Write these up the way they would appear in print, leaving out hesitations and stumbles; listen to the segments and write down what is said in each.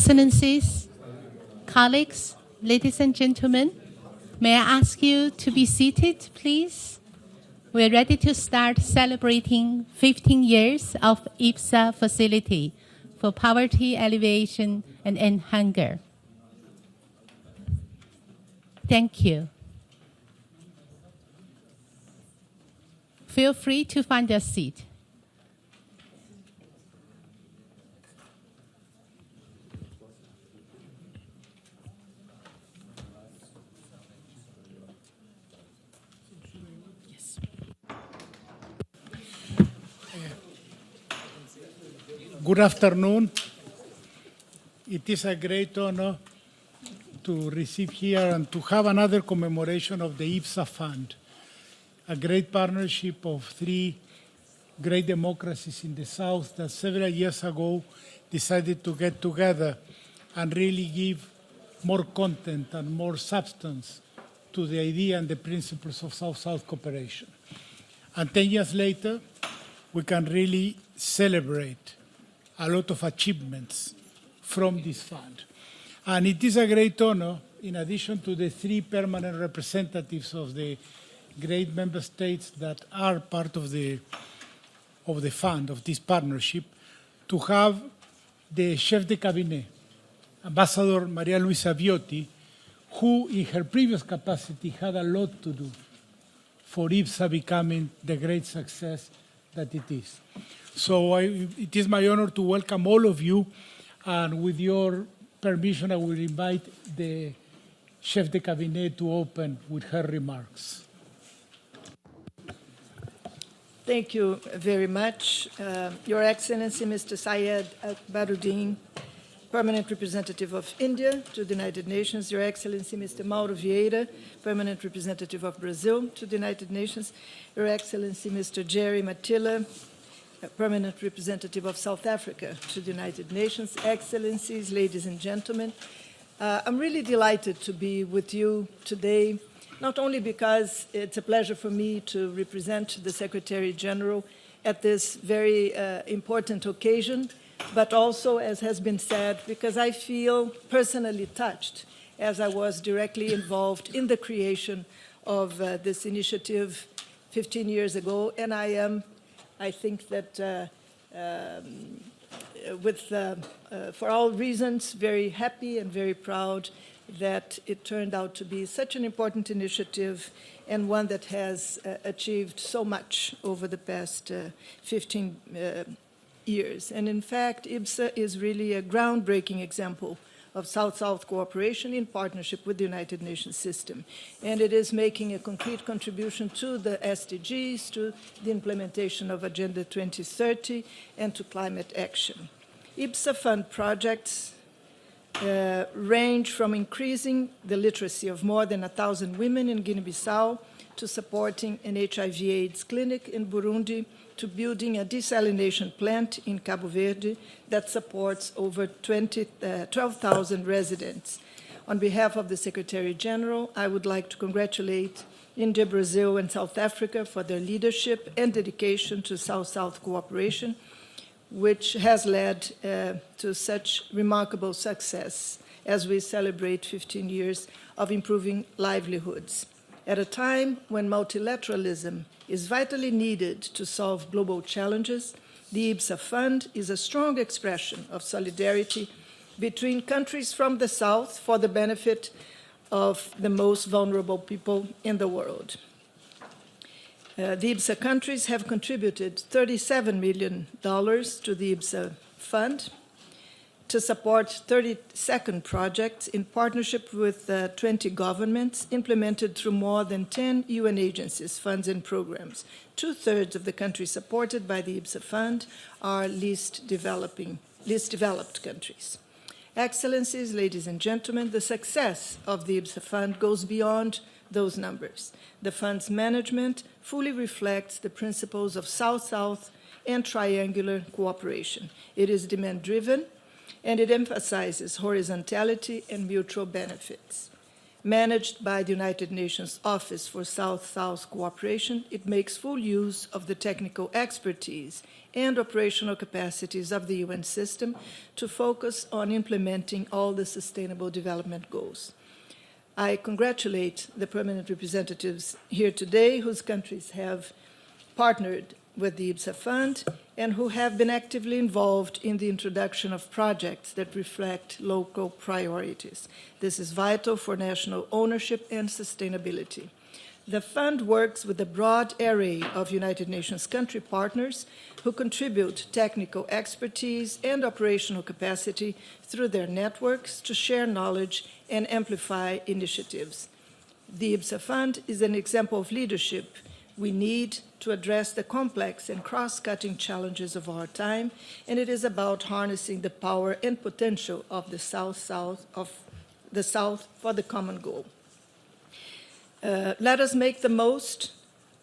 Excellencies, colleagues, ladies and gentlemen, may I ask you to be seated, please? We're ready to start celebrating 15 years of IBSA facility for poverty alleviation and end hunger. Thank you. Feel free to find a seat. Good afternoon. It is a great honor to receive here and to have another commemoration of the IBSA Fund, a great partnership of three great democracies in the South that several years ago decided to get together and really give more content and more substance to the idea and the principles of South-South cooperation. And 10 years later, we can really celebrate a lot of achievements from this fund. And it is a great honor, in addition to the three permanent representatives of the great member states that are part of the fund, of this partnership, to have the chef de cabinet, Ambassador Maria Luisa Viotti, who in her previous capacity had a lot to do for IBSA becoming the great success that it is. So it is my honor to welcome all of you, and with your permission, I will invite the chef de cabinet to open with her remarks. Thank you very much. Your Excellency, Mr. Syed Akbaruddin, Permanent Representative of India to the United Nations, Your Excellency, Mr. Mauro Vieira, Permanent Representative of Brazil to the United Nations, Your Excellency, Mr. Jerry Matilla, Permanent Representative of South Africa to the United Nations, Excellencies, ladies and gentlemen, I'm really delighted to be with you today, not only because it's a pleasure for me to represent the Secretary General at this very important occasion, but also, as has been said, because I feel personally touched as I was directly involved in the creation of this initiative 15 years ago, and I think that for all reasons, very happy and very proud that it turned out to be such an important initiative and one that has achieved so much over the past 15 years. And in fact, IBSA is really a groundbreaking example of South-South cooperation in partnership with the United Nations system. And it is making a concrete contribution to the SDGs, to the implementation of Agenda 2030, and to climate action. IBSA Fund projects range from increasing the literacy of more than 1,000 women in Guinea-Bissau to supporting an HIV/AIDS clinic in Burundi, to building a desalination plant in Cabo Verde that supports over 12,000 residents. On behalf of the Secretary General, I would like to congratulate India, Brazil, and South Africa for their leadership and dedication to South-South cooperation, which has led to such remarkable success as we celebrate 15 years of improving livelihoods. At a time when multilateralism is vitally needed to solve global challenges, the IBSA Fund is a strong expression of solidarity between countries from the South for the benefit of the most vulnerable people in the world. The IBSA countries have contributed $37 million to the IBSA Fund to support 32nd projects in partnership with 20 governments implemented through more than 10 UN agencies, funds, and programs. 2/3 of the countries supported by the IBSA Fund are least developed countries. Excellencies, ladies and gentlemen, the success of the IBSA Fund goes beyond those numbers. The fund's management fully reflects the principles of South-South and triangular cooperation. It is demand-driven, and it emphasizes horizontality and mutual benefits. Managed by the United Nations Office for South-South Cooperation, it makes full use of the technical expertise and operational capacities of the UN system to focus on implementing all the Sustainable Development Goals. I congratulate the permanent representatives here today whose countries have partnered with the IBSA Fund and who have been actively involved in the introduction of projects that reflect local priorities. This is vital for national ownership and sustainability. The Fund works with a broad array of United Nations country partners who contribute technical expertise and operational capacity through their networks to share knowledge and amplify initiatives. The IBSA Fund is an example of leadership we need to address the complex and cross-cutting challenges of our time, and it is about harnessing the power and potential of the South for the common goal. Let us make the most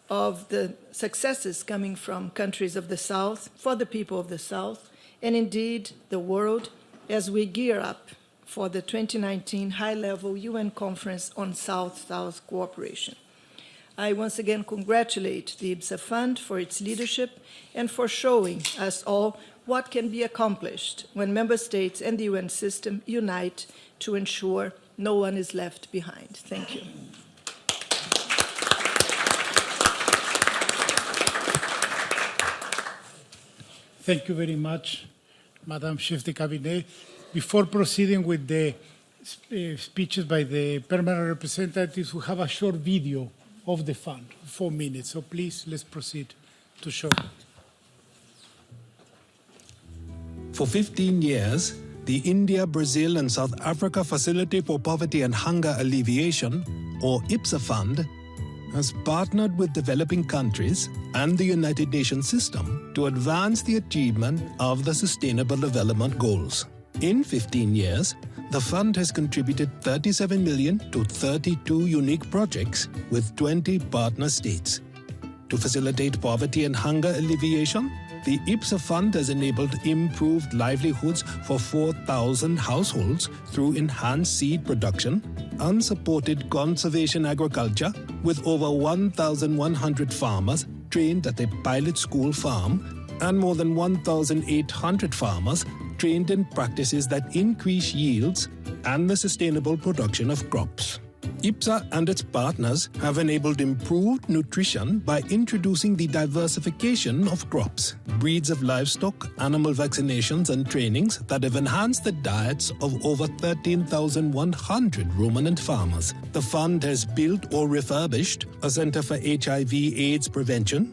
of the successes coming from countries of the South, for the people of the South, and indeed the world, as we gear up for the 2019 high-level UN Conference on South-South Cooperation. I once again congratulate the IBSA Fund for its leadership and for showing us all what can be accomplished when member states and the UN system unite to ensure no one is left behind. Thank you. Thank you very much, Madam Chef de Cabinet. Before proceeding with the speeches by the permanent representatives, we have a short video of the fund, 4 minutes. So please, let's proceed to show. For 15 years, the India, Brazil, and South Africa Facility for Poverty and Hunger Alleviation, or IBSA Fund, has partnered with developing countries and the United Nations system to advance the achievement of the Sustainable Development Goals. In 15 years, the fund has contributed $37 million to 32 unique projects with 20 partner states. To facilitate poverty and hunger alleviation, the IBSA Fund has enabled improved livelihoods for 4,000 households through enhanced seed production, unsupported conservation agriculture with over 1,100 farmers trained at a pilot school farm, and more than 1,800 farmers trained in practices that increase yields and the sustainable production of crops. IBSA and its partners have enabled improved nutrition by introducing the diversification of crops, breeds of livestock, animal vaccinations and trainings that have enhanced the diets of over 13,100 ruminant farmers. The fund has built or refurbished a center for HIV/AIDS prevention,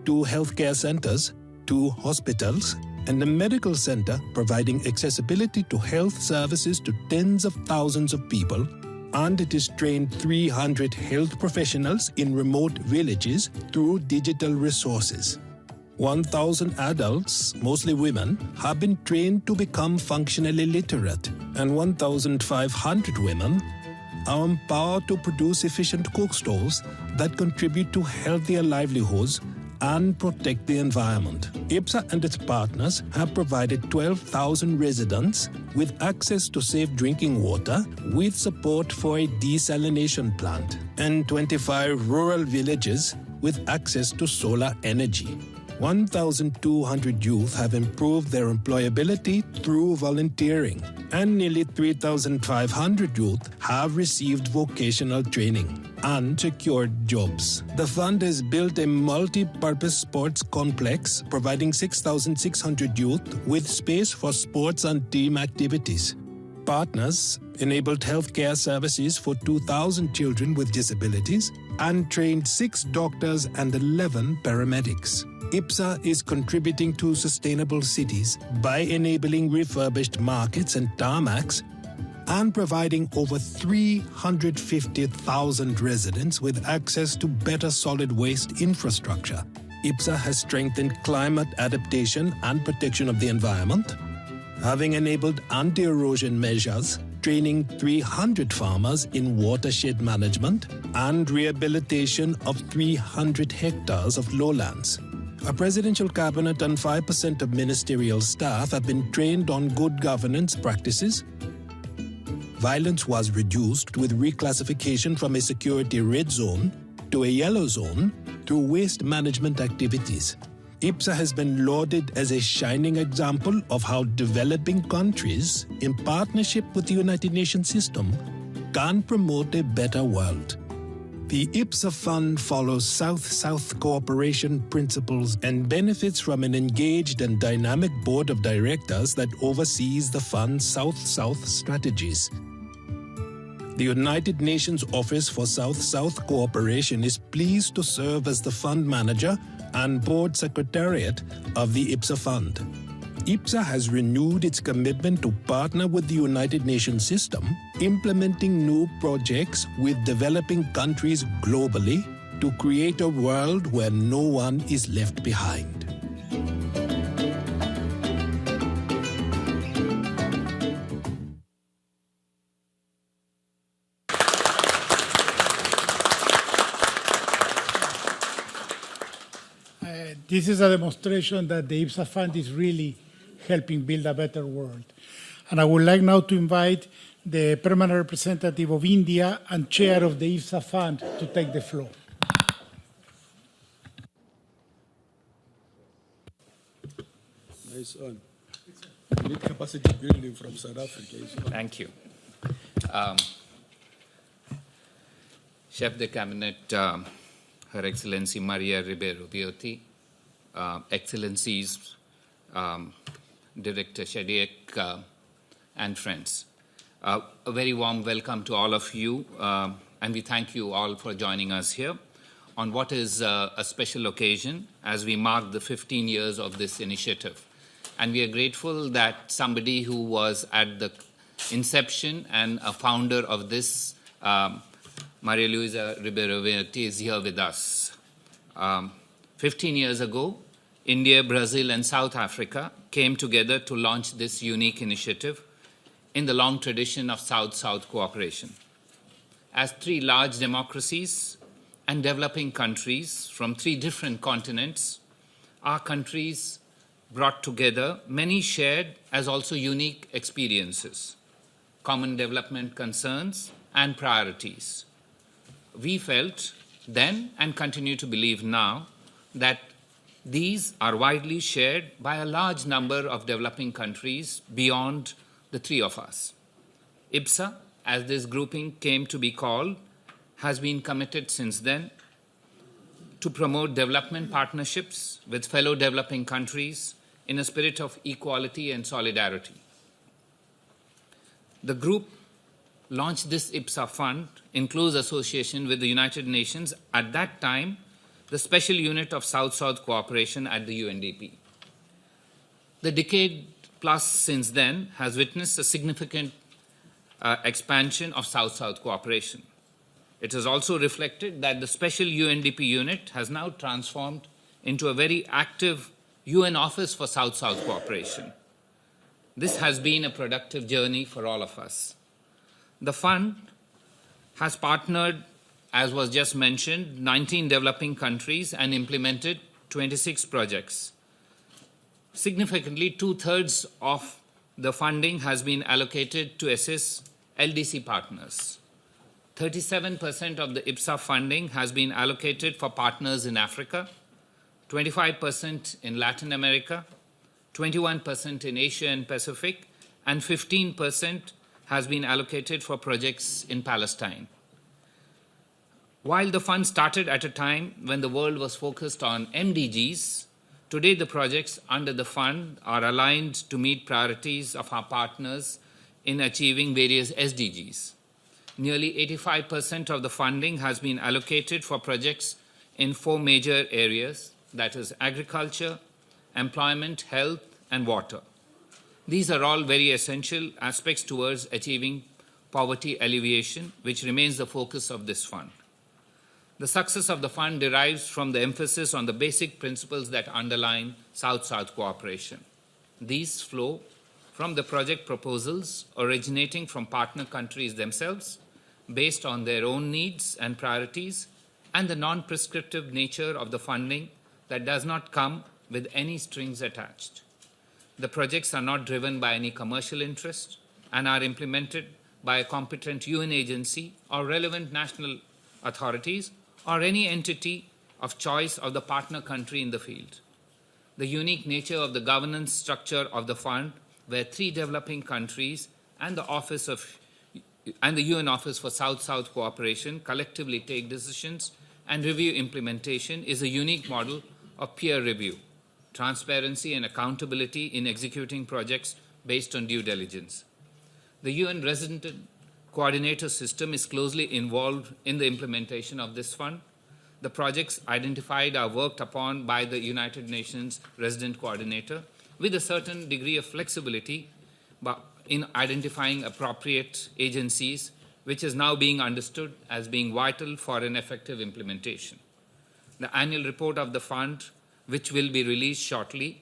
2 healthcare centers, 2 hospitals, and a medical center providing accessibility to health services to tens of thousands of people, and it has trained 300 health professionals in remote villages through digital resources. 1,000 adults, mostly women, have been trained to become functionally literate, and 1,500 women are empowered to produce efficient cook stoves that contribute to healthier livelihoods and protect the environment. IBSA and its partners have provided 12,000 residents with access to safe drinking water with support for a desalination plant, and 25 rural villages with access to solar energy. 1,200 youth have improved their employability through volunteering, and nearly 3,500 youth have received vocational training and secured jobs. The fund has built a multi-purpose sports complex providing 6,600 youth with space for sports and team activities. Partners enabled healthcare services for 2,000 children with disabilities and trained 6 doctors and 11 paramedics. IBSA is contributing to sustainable cities by enabling refurbished markets and tarmacs and providing over 350,000 residents with access to better solid waste infrastructure. IBSA has strengthened climate adaptation and protection of the environment, having enabled anti-erosion measures, training 300 farmers in watershed management, and rehabilitation of 300 hectares of lowlands. A presidential cabinet and 5% of ministerial staff have been trained on good governance practices. violence was reduced with reclassification from a security red zone to a yellow zone through waste management activities. IBSA has been lauded as a shining example of how developing countries, in partnership with the United Nations system, can promote a better world. The IBSA Fund follows South-South cooperation principles and benefits from an engaged and dynamic board of directors that oversees the Fund's South-South strategies. The United Nations Office for South-South Cooperation is pleased to serve as the fund manager and board secretariat of the IBSA Fund. IBSA has renewed its commitment to partner with the United Nations system, implementing new projects with developing countries globally to create a world where no one is left behind. This is a demonstration that the IBSA Fund is really helping build a better world. And I would like now to invite the permanent representative of India and chair of the IBSA Fund to take the floor. Nice one. We need capacity building from South Africa. Thank you. Chef de Cabinet, Her Excellency Maria Ribeiro Viotti, Excellencies, Director Shadiek, and friends. A very warm welcome to all of you, and we thank you all for joining us here on what is a special occasion as we mark the 15 years of this initiative. And we are grateful that somebody who was at the inception and a founder of this, Maria Luisa Ribeiro Viotti, is here with us. 15 years ago, India, Brazil, and South Africa came together to launch this unique initiative in the long tradition of South-South cooperation. As three large democracies and developing countries from three different continents, our countries brought together many shared as also unique experiences, common development concerns, and priorities. We felt then and continue to believe now that these are widely shared by a large number of developing countries beyond the three of us. IBSA, as this grouping came to be called, has been committed since then to promote development partnerships with fellow developing countries in a spirit of equality and solidarity. The group launched this IBSA Fund in close association with the United Nations, at that time the Special Unit of South-South Cooperation at the UNDP. The decade plus since then has witnessed a significant expansion of South-South cooperation. It has also reflected that the Special UNDP unit has now transformed into a very active UN Office for South-South cooperation. This has been a productive journey for all of us. The fund has partnered, as was just mentioned, 19 developing countries and implemented 26 projects. Significantly, 2/3 of the funding has been allocated to assist LDC partners. 37% of the IBSA funding has been allocated for partners in Africa, 25% in Latin America, 21% in Asia and Pacific, and 15% has been allocated for projects in Palestine. While the fund started at a time when the world was focused on MDGs, today the projects under the fund are aligned to meet priorities of our partners in achieving various SDGs. Nearly 85% of the funding has been allocated for projects in 4 major areas, that is agriculture, employment, health, and water. These are all very essential aspects towards achieving poverty alleviation, which remains the focus of this fund. The success of the fund derives from the emphasis on the basic principles that underline South-South cooperation. These flow from the project proposals originating from partner countries themselves, based on their own needs and priorities, and the non-prescriptive nature of the funding that does not come with any strings attached. The projects are not driven by any commercial interest and are implemented by a competent UN agency or relevant national authorities or any entity of choice of the partner country in the field. The unique nature of the governance structure of the fund, where 3 developing countries and the UN Office for South-South Cooperation collectively take decisions and review implementation, is a unique model of peer review, transparency and accountability in executing projects based on due diligence. The UN resident coordinator system is closely involved in the implementation of this fund. The projects identified are worked upon by the United Nations resident coordinator with a certain degree of flexibility in identifying appropriate agencies, which is now being understood as being vital for an effective implementation. The annual report of the fund, which will be released shortly,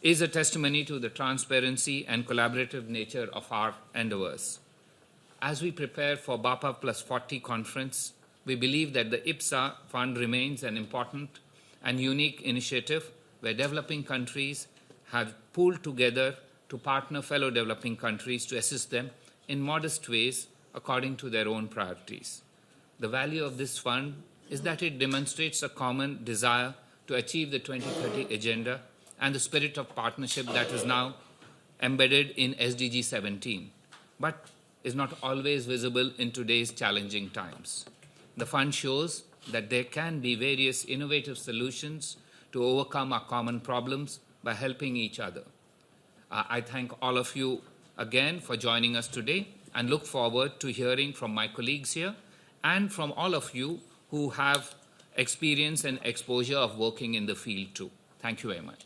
is a testimony to the transparency and collaborative nature of our endeavors. As we prepare for BAPA Plus 40 conference, we believe that the IBSA fund remains an important and unique initiative where developing countries have pooled together to partner fellow developing countries to assist them in modest ways according to their own priorities. The value of this fund is that it demonstrates a common desire to achieve the 2030 agenda and the spirit of partnership that is now embedded in SDG 17, but is not always visible in today's challenging times. The fund shows that there can be various innovative solutions to overcome our common problems by helping each other. I thank all of you again for joining us today and look forward to hearing from my colleagues here and from all of you who have experience and exposure of working in the field too. Thank you very much.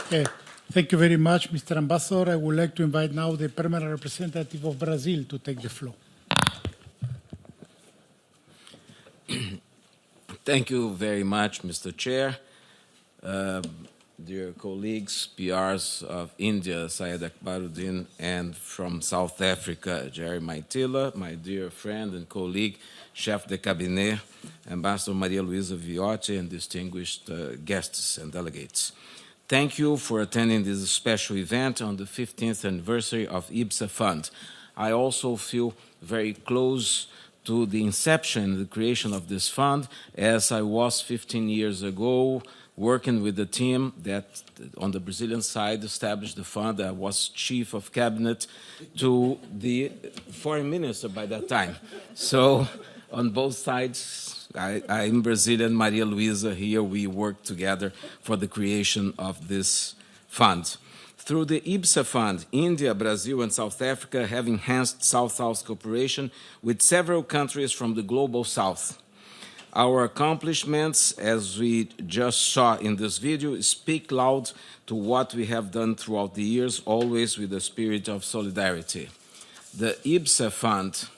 Okay. Thank you very much, Mr. Ambassador. I would like to invite now the permanent representative of Brazil to take the floor. Thank you very much, Mr. Chair. Dear colleagues, PRs of India, Syed Akbaruddin, and from South Africa, Jerry Maitila, my dear friend and colleague, Chef de Cabinet, Ambassador Maria Luisa Viotti, and distinguished guests and delegates. Thank you for attending this special event on the 15th anniversary of IBSA Fund. I also feel very close to the inception, the creation of this fund, as I was 15 years ago, working with the team that, on the Brazilian side, established the fund. I was chief of cabinet to the foreign minister by that time. So, on both sides, I'm Brazilian, Maria Luisa here, we worked together for the creation of this fund. Through the IBSA Fund, India, Brazil, and South Africa have enhanced South-South cooperation with several countries from the Global South. Our accomplishments, as we just saw in this video, speak loud to what we have done throughout the years, always with the spirit of solidarity. The IBSA Fund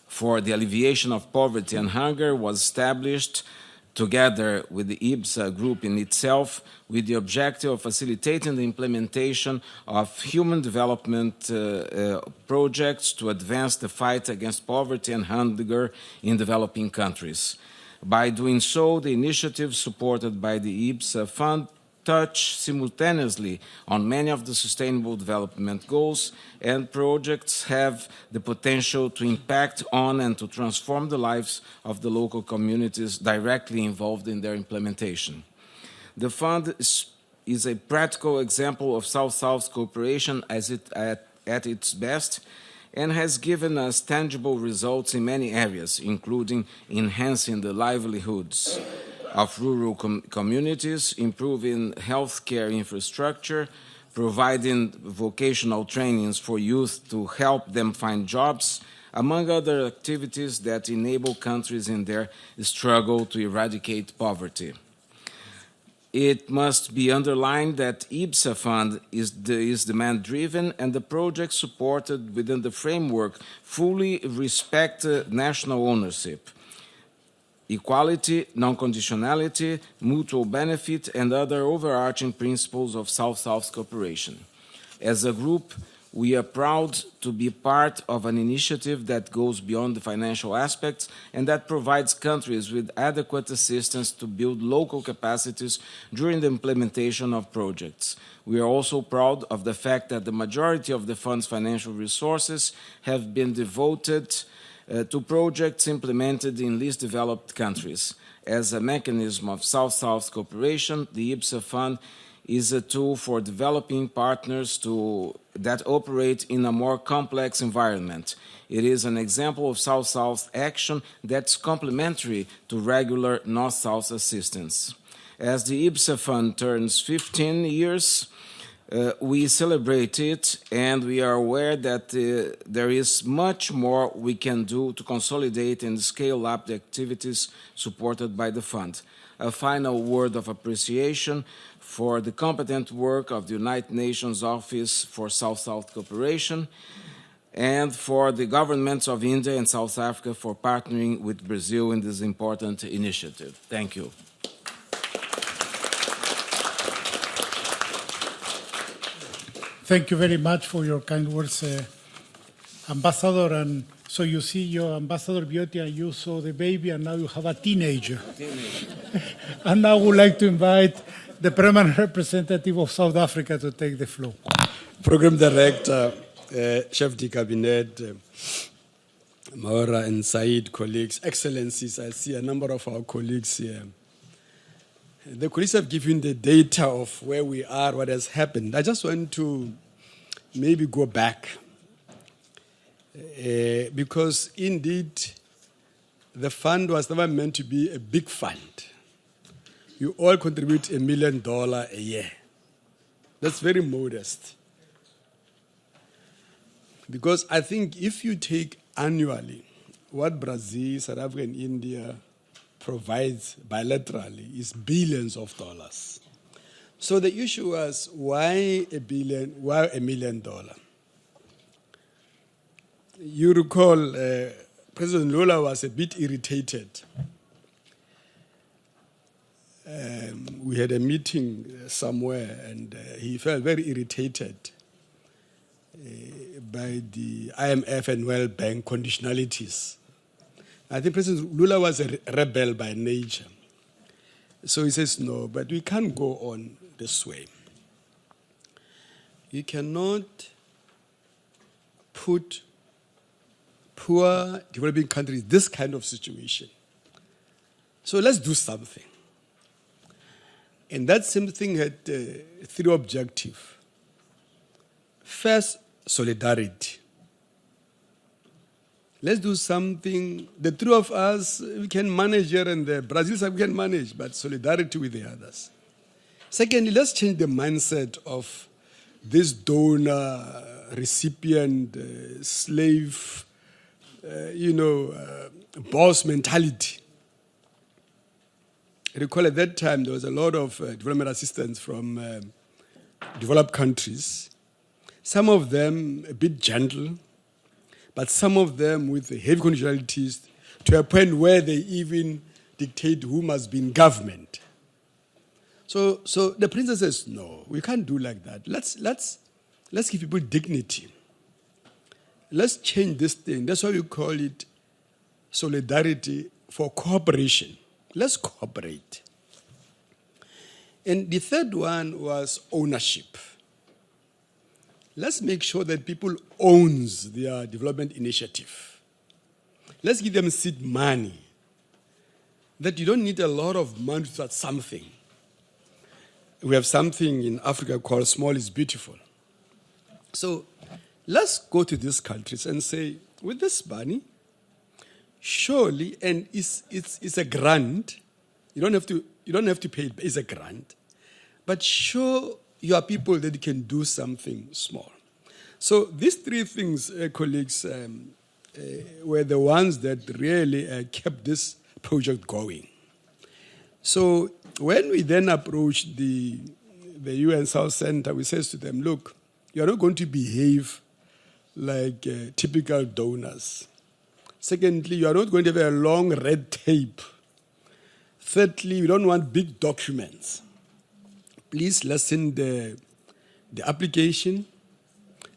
for the Alleviation of Poverty and Hunger was established together with the IBSA group in itself, with the objective of facilitating the implementation of human development projects to advance the fight against poverty and hunger in developing countries. By doing so, the initiatives supported by the IBSA Fund touch simultaneously on many of the Sustainable Development Goals, and projects have the potential to impact on and to transform the lives of the local communities directly involved in their implementation. The fund is a practical example of South-South cooperation at its best, and has given us tangible results in many areas, including enhancing the livelihoods of rural communities, improving healthcare infrastructure, providing vocational trainings for youth to help them find jobs, among other activities that enable countries in their struggle to eradicate poverty. It must be underlined that IBSA Fund is demand-driven, and the projects supported within the framework fully respect national ownership, equality, non-conditionality, mutual benefit, and other overarching principles of South-South cooperation. As a group, We are proud to be part of an initiative that goes beyond the financial aspects and that provides countries with adequate assistance to build local capacities during the implementation of projects. We are also proud of the fact that the majority of the fund's financial resources have been devoted to projects implemented in least developed countries. As a mechanism of South-South cooperation, the IBSA Fund is a tool for developing partners that operate in a more complex environment. It is an example of South-South action that's complementary to regular North-South assistance. As the IBSA Fund turns 15 years, we celebrate it, and we are aware that there is much more we can do to consolidate and scale up the activities supported by the fund. A final word of appreciation for the competent work of the United Nations Office for South-South Cooperation and for the governments of India and South Africa for partnering with Brazil in this important initiative. Thank you. Thank you very much for your kind words, Ambassador. And so you see your Ambassador Beauty, and you saw the baby, and now you have a teenager. And now I would like to invite the permanent representative of South Africa to take the floor. Program Director, Chef de Cabinet, Maura and Said, colleagues, Excellencies, I see a number of our colleagues here. The colleagues have given the data of where we are, what has happened. I just want to maybe go back because indeed the fund was never meant to be a big fund. You all contribute $1 million a year. That's very modest. Because I think if you take annually what Brazil, South Africa, and India provides bilaterally is billions of dollars. So the issue was, why $1 billion, why $1 million? You recall President Lula was a bit irritated. We had a meeting somewhere, and he felt very irritated by the IMF and World Bank conditionalities. I think President Lula was a rebel by nature. So he says, no, but we can't go on this way. You cannot put poor developing countries in this kind of situation. So let's do something. And that same thing had three objectives. First, solidarity. Let's do something. The three of us, we can manage here and there. Brazil, we can manage, but solidarity with the others. Secondly, let's change the mindset of this donor, recipient, slave, boss mentality. I recall at that time there was a lot of development assistance from developed countries. Some of them a bit gentle, but some of them with heavy conditionalities to a point where they even dictate who must be in government. So the princess says, no, we can't do like that. Let's give people dignity. Let's change this thing. That's why we call it solidarity for cooperation. Let's cooperate. And the third one was ownership. Let's make sure that people own their development initiative. Let's give them seed money. That you don't need a lot of money to start something. We have something in Africa called small is beautiful. So let's go to these countries and say, with this money, surely, and it's a grant. You don't have to pay it, but it's a grant. But show your people that you can do something small. So these three things, colleagues, were the ones that really kept this project going. So when we then approached the UN South Center, we said to them, look, you're not going to behave like typical donors. Secondly, you are not going to have a long red tape. Thirdly, we don't want big documents. Please lessen the application.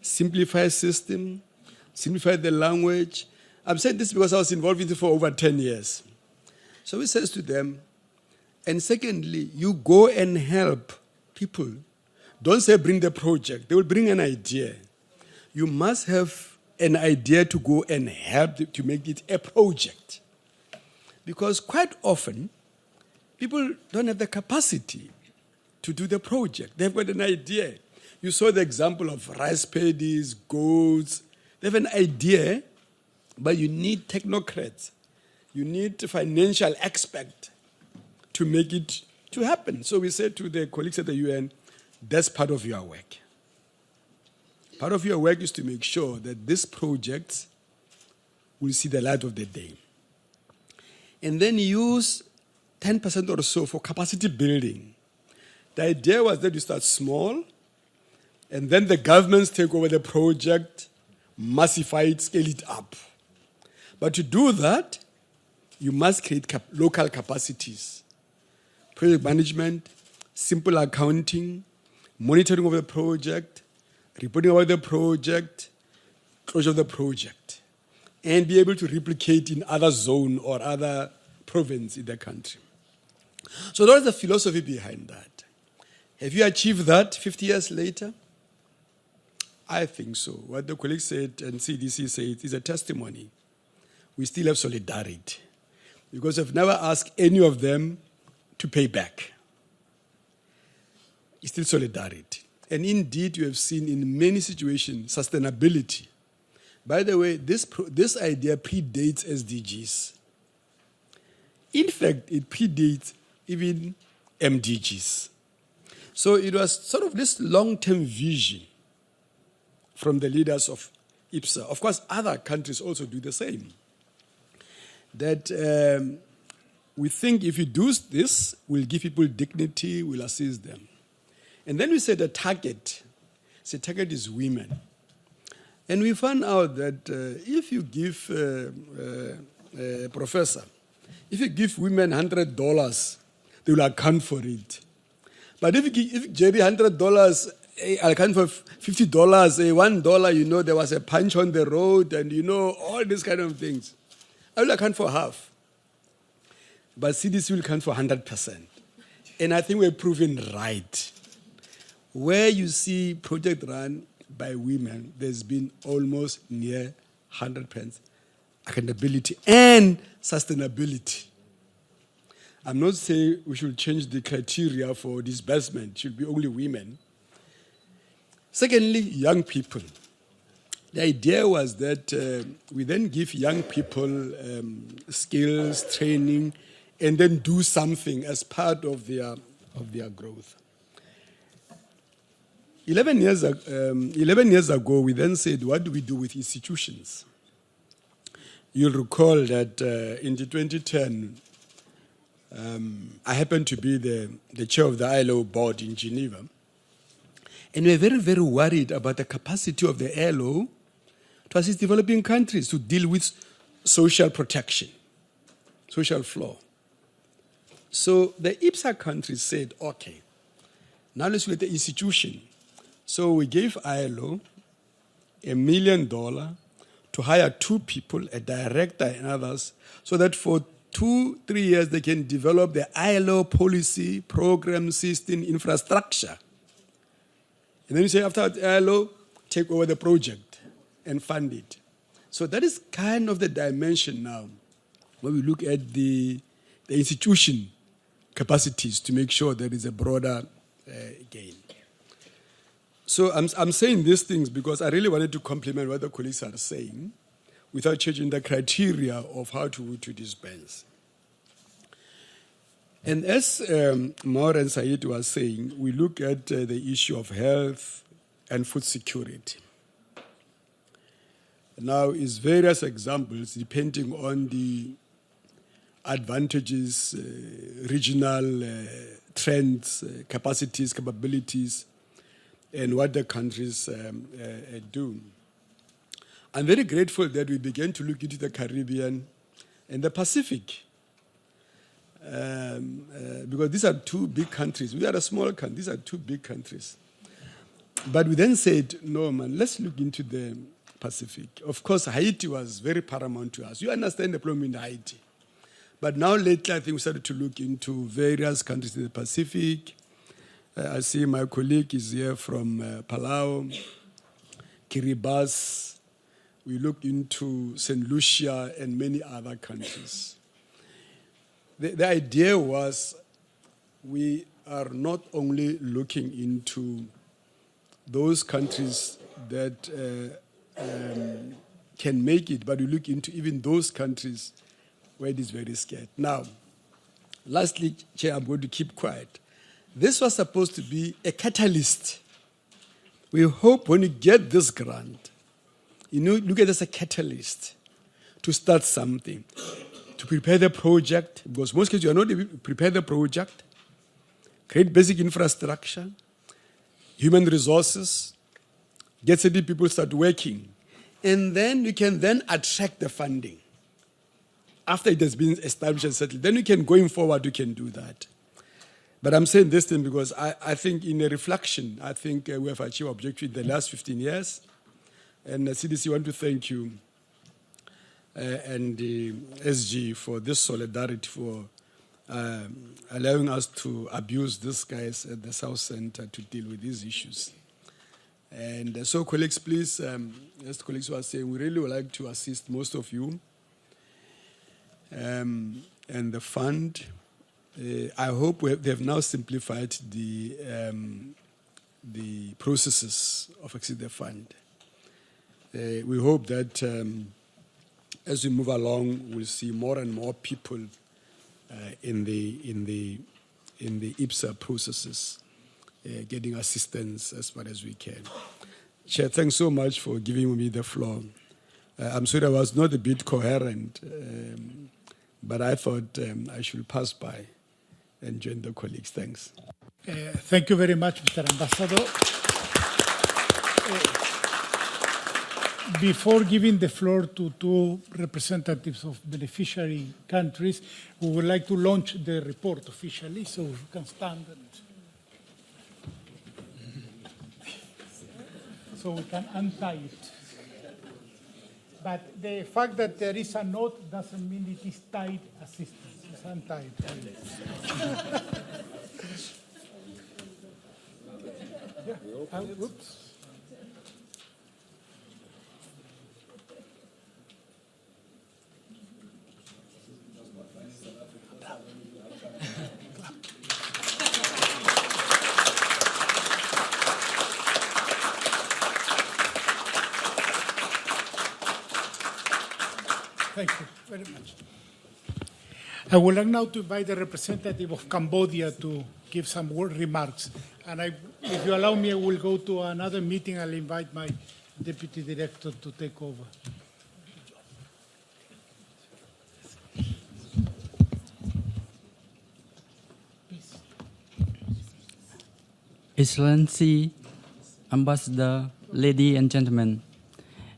simplify system, simplify the language. I'm saying this because I was involved in it for over 10 years. So he says to them, and secondly, you go and help people. Don't say bring the project. They will bring an idea. You must have an idea to go and help to make it a project. Because quite often, people don't have the capacity to do the project. They've got an idea. You saw the example of rice paddies, goats. They have an idea, but you need technocrats. You need financial experts to make it to happen. So we said to the colleagues at the UN, that's part of your work. Part of your work is to make sure that these projects will see the light of the day. And then use 10% or so for capacity building. The idea was that you start small, and then the governments take over the project, massify it, scale it up. But to do that, you must create local capacities. Project management, simple accounting, monitoring of the project, reporting about the project, closure of the project, and be able to replicate in other zone or other province in the country. So that is the philosophy behind that. Have you achieved that 50 years later? I think so. What the colleagues said and CDC said is a testimony. We still have solidarity because I've never asked any of them to pay back. It's still solidarity. And indeed, you have seen in many situations sustainability. By the way, this idea predates SDGs. In fact, it predates even MDGs. So it was sort of this long-term vision from the leaders of IBSA. Of course, other countries also do the same. That we think if you do this, we'll give people dignity, we'll assist them. And then we said the target. The target is women. And we found out that if you give a professor, if you give women $100, they will account for it. But if you give Jerry $100, I'll account for $50, $1, there was a punch on the road, and all these kind of things. I will account for half. But CDC will account for 100%. And I think we're proven right. Where you see project run by women, there's been almost near 100% accountability and sustainability. I'm not saying we should change the criteria for disbursement. It should be only women. Secondly, young people. The idea was that we then give young people skills, training, and then do something as part of their growth. 11 years ago, we then said, what do we do with institutions? You'll recall that in 2010, I happened to be the chair of the ILO board in Geneva. And we were very, very worried about the capacity of the ILO to assist developing countries to deal with social protection, social flaw. So the IBSA countries said, okay, now let's look at the institution. So we gave ILO $1 million to hire 2 people, a director and others, so that for 2-3 years they can develop the ILO policy, program, system, infrastructure. And then you say, after ILO, take over the project and fund it. So that is kind of the dimension now, when we look at the institution capacities to make sure there is a broader gain. So I'm saying these things because I really wanted to complement what the colleagues are saying without changing the criteria of how to dispense. And as Maur and Said were saying, we look at the issue of health and food security. Now, it's various examples depending on the advantages, regional trends, capacities, capabilities, and what the countries do. I'm very grateful that we began to look into the Caribbean and the Pacific. Because these are 2 big countries. We are a small country. These are 2 big countries. But we then said, no, man, let's look into the Pacific. Of course, Haiti was very paramount to us. You understand the problem in Haiti. But now lately, I think we started to look into various countries in the Pacific. I see my colleague is here from Palau, Kiribati. We look into St. Lucia and many other countries. The idea was we are not only looking into those countries that can make it, but we look into even those countries where it is very scared. Now, lastly, Chair, I'm going to keep quiet. This was supposed to be a catalyst. We hope when you get this grant, look at it as a catalyst to start something, to prepare the project, because most cases you are not able to prepare the project, create basic infrastructure, human resources, get certain people start working, and then you can then attract the funding. After it has been established and settled, then you can, going forward, you can do that. But I'm saying this thing because I think in a reflection, I think we have achieved objectives in the last 15 years. And CDC, I want to thank you and the SG for this solidarity, for allowing us to abuse these guys at the South Center to deal with these issues. And so, colleagues, please, as the colleagues were saying, we really would like to assist most of you. And the fund, I hope they have now simplified the processes of accessing the fund. We hope that as we move along, we'll see more and more people in the IBSA processes getting assistance as far as we can. Chair, thanks so much for giving me the floor. I'm sorry I was not a bit coherent, but I thought I should pass by and join the colleagues. Thanks. Thank you very much, Mr. Ambassador. Before giving the floor to two representatives of beneficiary countries, we would like to launch the report officially, so you can stand and so we can untie it. But the fact that there is a note doesn't mean it is tied assistance. It's untied. Yeah. Oops. Thank you very much. I would like now to invite the representative of Cambodia to give some remarks. And if you allow me, I will go to another meeting. I'll invite my deputy director to take over. Excellency, Ambassador, ladies and gentlemen,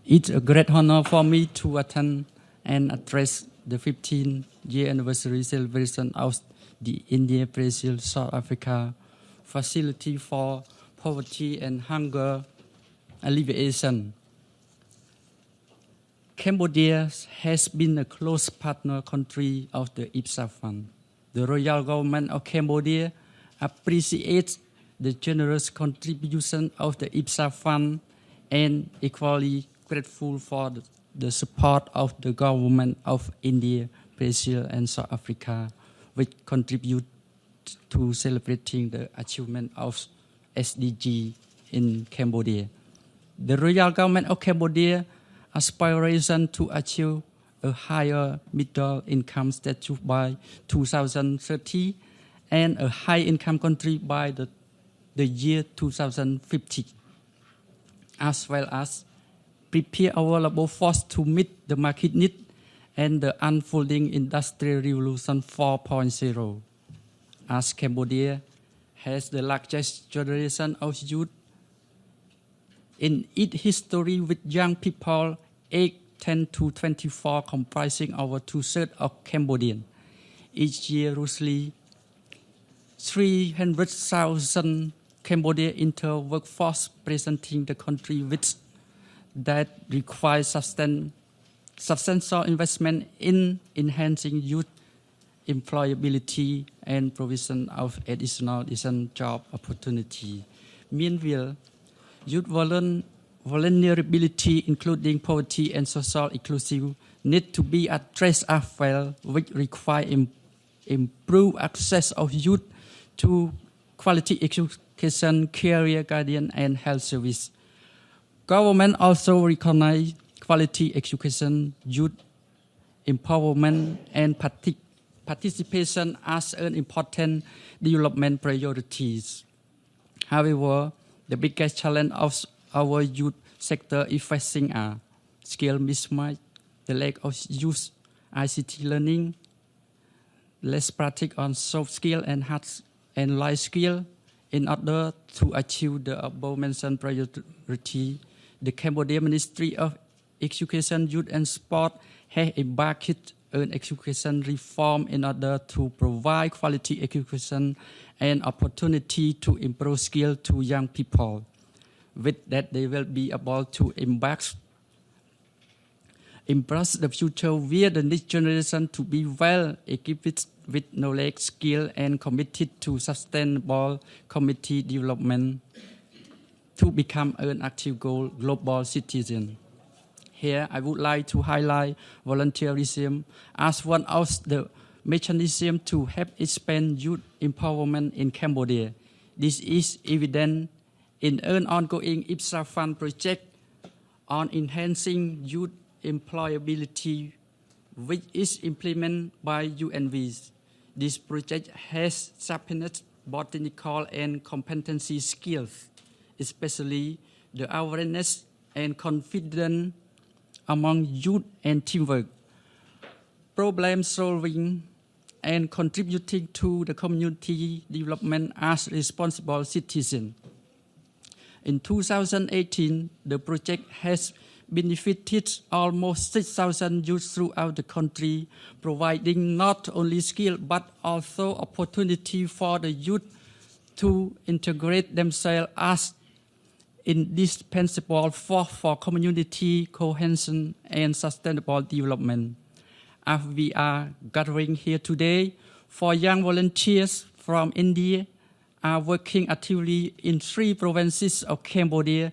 it's a great honor for me to attend and address the 15th-year anniversary celebration of the India-Brazil-South Africa Facility for Poverty and Hunger Alleviation. Cambodia has been a close partner country of the IBSA Fund. The Royal Government of Cambodia appreciates the generous contribution of the IBSA Fund and equally grateful for the support of the government of India, Brazil, and South Africa, which contribute to celebrating the achievement of SDG in Cambodia. The Royal Government of Cambodia aspiration to achieve a higher middle income status by 2030 and a high income country by the year 2050, as well as prepare our labor force to meet the market need and the unfolding Industrial Revolution 4.0. As Cambodia has the largest generation of youth in its history, with young people aged 10 to 24 comprising over 2/3 of Cambodians. Each year, roughly 300,000 Cambodia into workforce, presenting the country with that requires substantial investment in enhancing youth employability and provision of additional decent job opportunity. Meanwhile, youth vulnerability, including poverty and social exclusion, need to be addressed as well, which require improved access of youth to quality education, career guidance, and health service. Government also recognize quality education, youth empowerment, and participation as an important development priorities. However, the biggest challenge of our youth sector is facing a skill mismatch, the lack of youth ICT learning, less practice on soft skill and hard and life skill. In order to achieve the above-mentioned priority, the Cambodia Ministry of Education, Youth and Sport has embarked on education reform in order to provide quality education and opportunity to improve skill to young people. With that, they will be able to embrace the future where the next generation to be well equipped with knowledge, skill, and committed to sustainable community development to become an active global citizen. Here, I would like to highlight volunteerism as one of the mechanisms to help expand youth empowerment in Cambodia. This is evident in an ongoing IBSA Fund project on enhancing youth employability, which is implemented by UNV. This project has sharpened botanical and competency skills, especially the awareness and confidence among youth and teamwork, problem solving, and contributing to the community development as responsible citizens. In 2018, the project has benefited almost 6,000 youth throughout the country, providing not only skill but also opportunity for the youth to integrate themselves as indispensable for community cohesion and sustainable development. As we are gathering here today, 4 young volunteers from India are working actively in 3 provinces of Cambodia,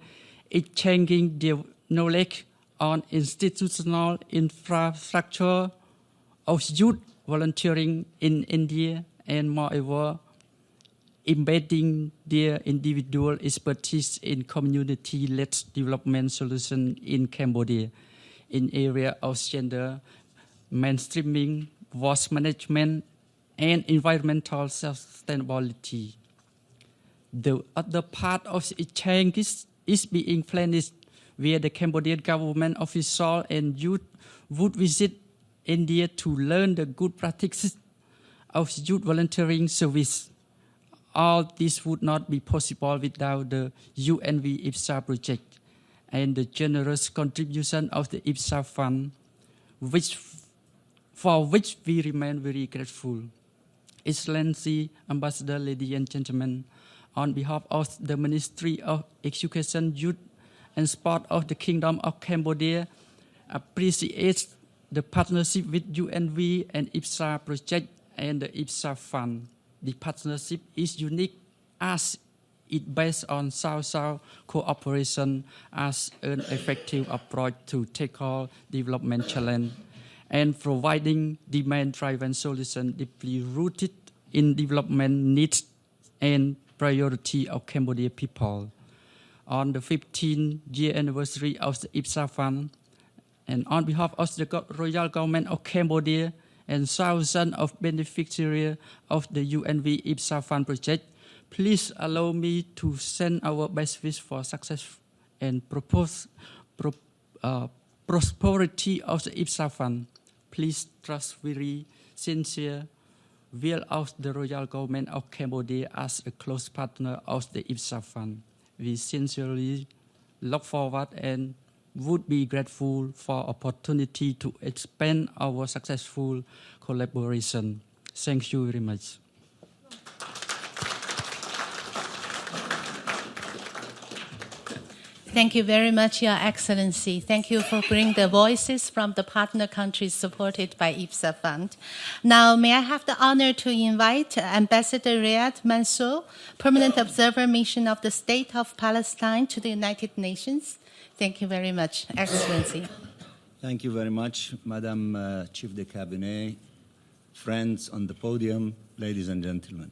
exchanging their knowledge on institutional infrastructure of youth volunteering in India and moreover, embedding their individual expertise in community-led development solutions in Cambodia in area of gender mainstreaming, waste management, and environmental sustainability. The other part of the exchange is being planned where the Cambodian government officials and youth would visit India to learn the good practices of youth volunteering service. All this would not be possible without the UNV IBSA project and the generous contribution of the IBSA Fund, for which we remain very grateful. Excellency, Ambassador, ladies and gentlemen, on behalf of the Ministry of Education, Youth and Sport of the Kingdom of Cambodia, appreciates the partnership with UNV and IBSA project and the IBSA Fund. The partnership is unique as it based on South-South cooperation as an effective approach to tackle development challenge and providing demand-driven solutions deeply rooted in development needs and priority of Cambodian people. On the 15th-year anniversary of the IBSA Fund, and on behalf of the Royal Government of Cambodia and thousands of beneficiaries of the UNV IBSA Fund project, please allow me to send our best wish for success and prosperity of the IBSA Fund. Please trust very sincere will of the Royal Government of Cambodia as a close partner of the IBSA Fund. We sincerely look forward and would be grateful for opportunity to expand our successful collaboration. Thank you very much. Thank you very much, Your Excellency. Thank you for bringing the voices from the partner countries supported by IBSA Fund. Now, may I have the honor to invite Ambassador Riyad Mansour, Permanent Observer Mission of the State of Palestine to the United Nations. Thank you very much, Excellency. Thank you very much, Madam Chief de Cabinet, friends on the podium, ladies and gentlemen.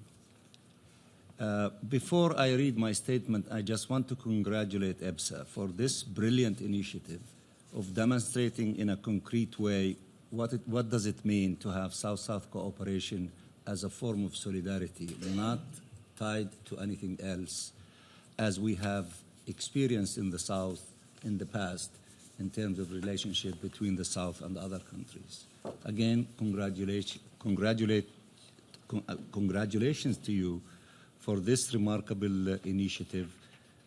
Before I read my statement, I just want to congratulate IBSA for this brilliant initiative of demonstrating in a concrete way what does it mean to have South-South cooperation as a form of solidarity, not tied to anything else, as we have experienced in the South in the past in terms of relationship between the South and other countries. Again, congratulations to you for this remarkable initiative,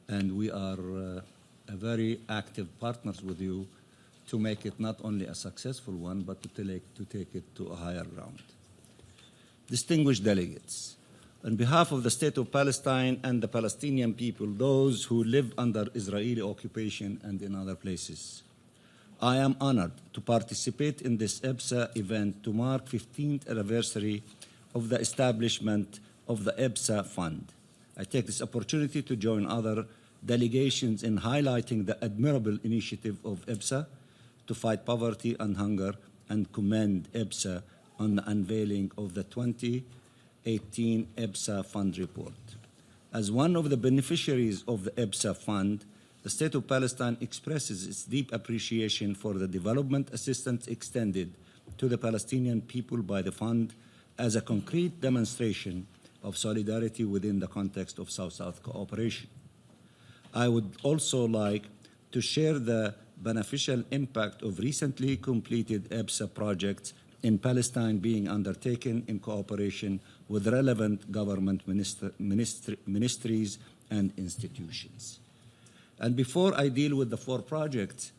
and we are very active partners with you to make it not only a successful one, but to take it to a higher ground. Distinguished delegates, on behalf of the State of Palestine and the Palestinian people, those who live under Israeli occupation and in other places, I am honored to participate in this IBSA event to mark 15th anniversary of the establishment of the IBSA Fund. I take this opportunity to join other delegations in highlighting the admirable initiative of IBSA to fight poverty and hunger, and commend IBSA on the unveiling of the 2018 IBSA Fund report. As one of the beneficiaries of the IBSA Fund, the State of Palestine expresses its deep appreciation for the development assistance extended to the Palestinian people by the Fund as a concrete demonstration of solidarity within the context of South-South cooperation. I would also like to share the beneficial impact of recently completed IBSA projects in Palestine being undertaken in cooperation with relevant government ministries and institutions. And before I deal with the 4 projects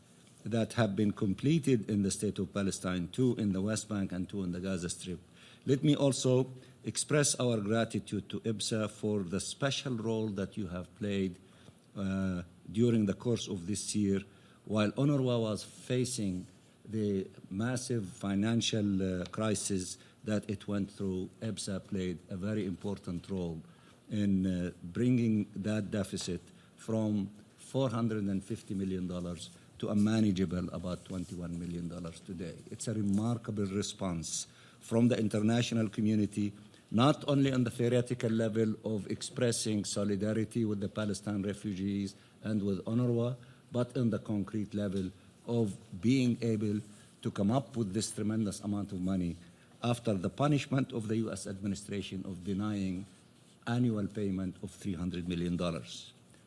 that have been completed in the State of Palestine, 2 in the West Bank and 2 in the Gaza Strip, let me also express our gratitude to IBSA for the special role that you have played during the course of this year. While UNRWA was facing the massive financial crisis that it went through, IBSA played a very important role in bringing that deficit from $450 million to a manageable about $21 million today. It's a remarkable response from the international community, not only on the theoretical level of expressing solidarity with the Palestinian refugees and with UNRWA, but on the concrete level of being able to come up with this tremendous amount of money after the punishment of the U.S. administration of denying annual payment of $300 million.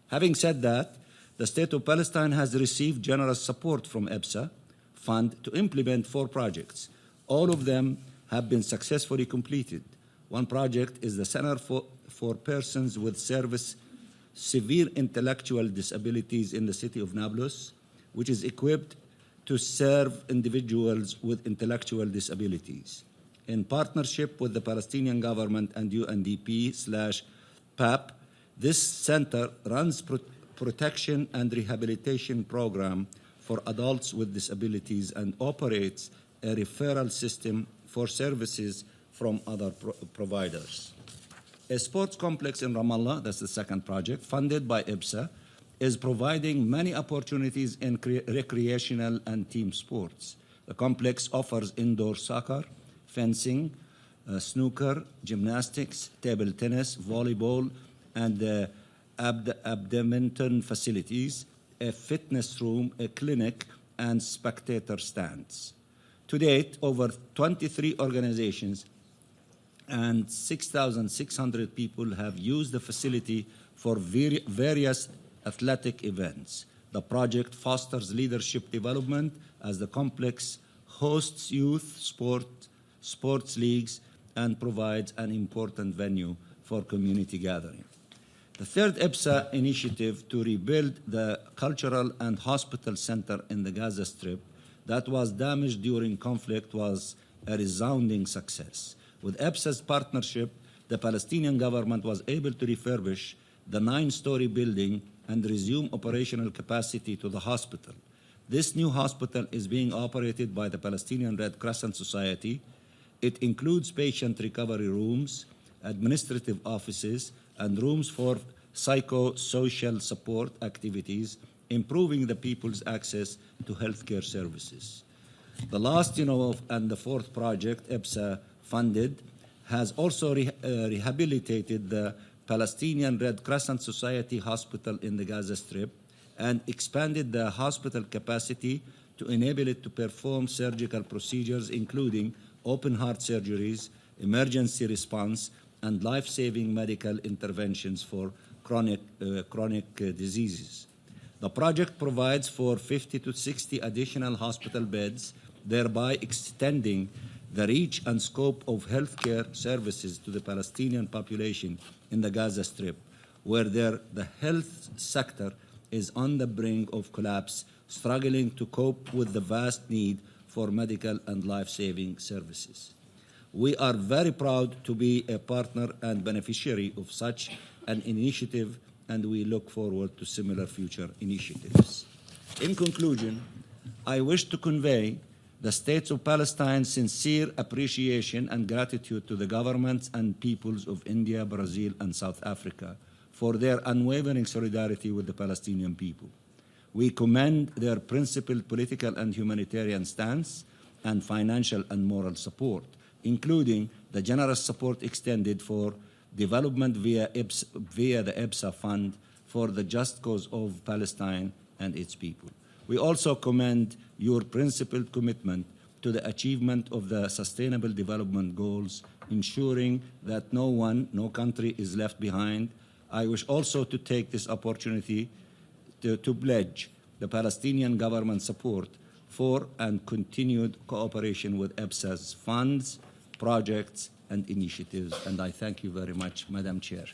Having said that, the State of Palestine has received generous support from IBSA Fund to implement 4 projects. All of them have been successfully completed. One project is the Center for Persons with Severe Intellectual Disabilities in the city of Nablus, which is equipped to serve individuals with intellectual disabilities. In partnership with the Palestinian government and UNDP/PAP, this center runs protection and rehabilitation program for adults with disabilities and operates a referral system for services from other providers. A sports complex in Ramallah, that's the second project, funded by IBSA, is providing many opportunities in recreational and team sports. The complex offers indoor soccer, fencing, snooker, gymnastics, table tennis, volleyball, and badminton facilities, a fitness room, a clinic, and spectator stands. To date, over 23 organizations and 6,600 people have used the facility for various athletic events. The project fosters leadership development as the complex hosts youth sports leagues and provides an important venue for community gathering. The third IBSA initiative to rebuild the cultural and hospital center in the Gaza Strip that was damaged during conflict was a resounding success. With IBSA's partnership, the Palestinian government was able to refurbish the 9-story building and resume operational capacity to the hospital. This new hospital is being operated by the Palestinian Red Crescent Society. It includes patient recovery rooms, administrative offices, and rooms for psychosocial support activities, improving the people's access to healthcare services. The last, and the fourth project, IBSA funded, has also rehabilitated the Palestinian Red Crescent Society Hospital in the Gaza Strip and expanded the hospital capacity to enable it to perform surgical procedures, including open heart surgeries, emergency response, and life-saving medical interventions for chronic diseases. The project provides for 50 to 60 additional hospital beds, thereby extending the reach and scope of healthcare services to the Palestinian population in the Gaza Strip, where the health sector is on the brink of collapse, struggling to cope with the vast need for medical and life-saving services. We are very proud to be a partner and beneficiary of such an initiative, and we look forward to similar future initiatives. In conclusion, I wish to convey the States of Palestine's sincere appreciation and gratitude to the governments and peoples of India, Brazil, and South Africa for their unwavering solidarity with the Palestinian people. We commend their principled political and humanitarian stance and financial and moral support, including the generous support extended for development via the IBSA Fund for the just cause of Palestine and its people. We also commend your principled commitment to the achievement of the Sustainable Development Goals, ensuring that no country is left behind. I wish also to take this opportunity to pledge the Palestinian government support for and continued cooperation with IBSA's funds, projects, and initiatives. And I thank you very much, Madam Chair.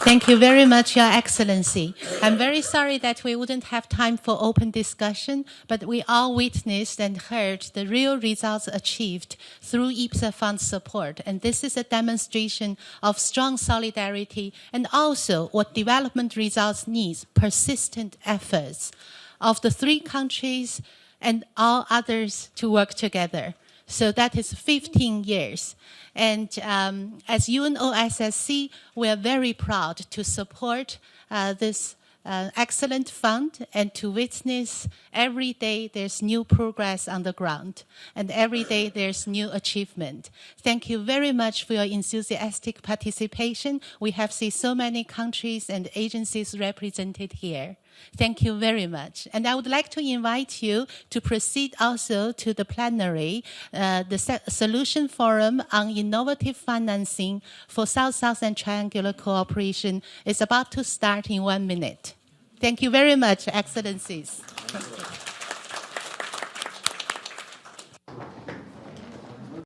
Thank you very much, Your Excellency. I'm very sorry that we wouldn't have time for open discussion, but we all witnessed and heard the real results achieved through IBSA Fund support. And this is a demonstration of strong solidarity and also what development results needs, persistent efforts of the three countries and all others to work together. So that is 15 years. And as UNOSSC, we are very proud to support this excellent fund and to witness every day there's new progress on the ground and every day there's new achievement. Thank you very much for your enthusiastic participation. We have seen so many countries and agencies represented here. Thank you very much. And I would like to invite you to proceed also to the plenary. The Solution Forum on Innovative Financing for South-South and Triangular Cooperation is about to start in 1 minute. Thank you very much, Excellencies.